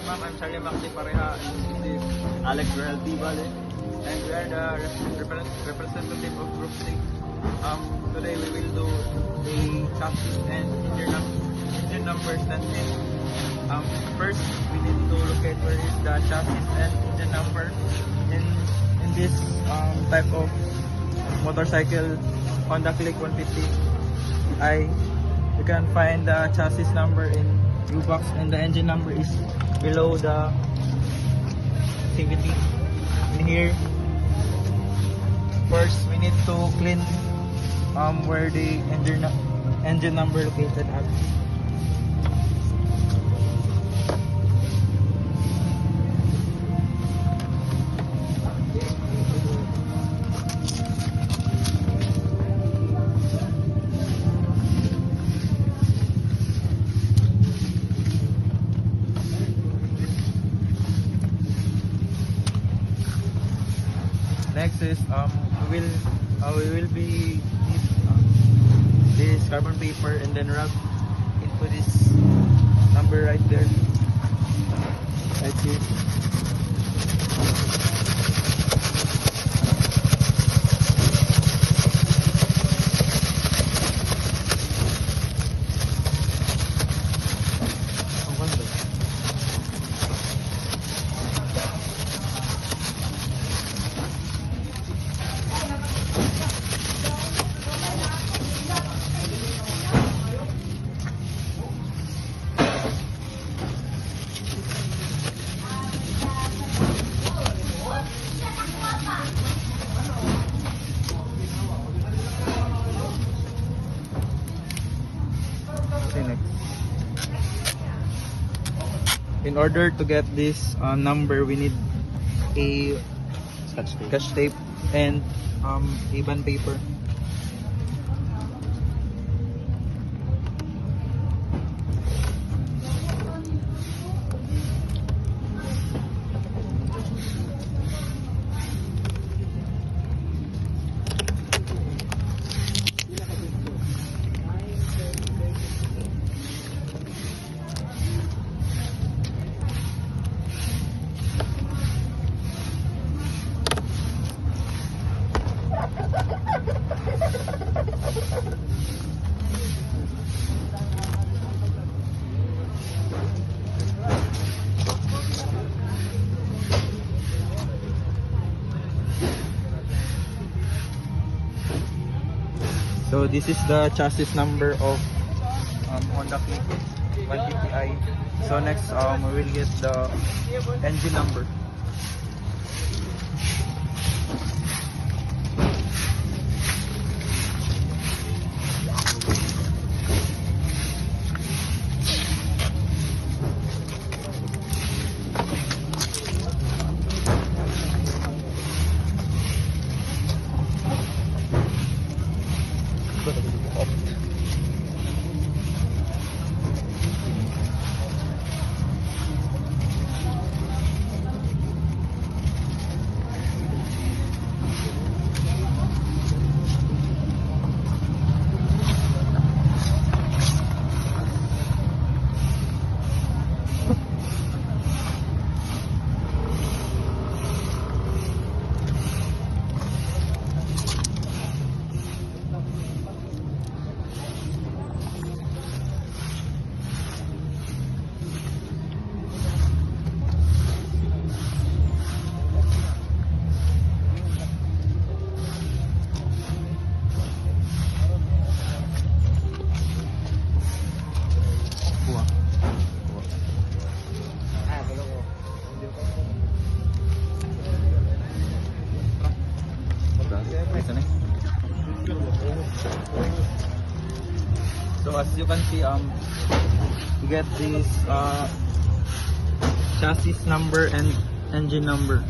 ma'am. I'm Charlie Macdi Pareha. And this is Alex Real Bale. And we are the representative of Group 6. Today we will do a chassis and engine numbers testing. First, we need to locate where is the chassis and engine number in this type of motorcycle Honda Click 150i. You can find the chassis number in U-box and the engine number is below the CVT. In here, first we need to clean where the engine number located at. Next is we will be this carbon paper and then rub into this number right there, right here. In order to get this number, we need a scotch tape and a bond paper. So this is the chassis number of Honda Click 150i. So next we will get the engine number. So as you can see, you get this chassis number and engine number.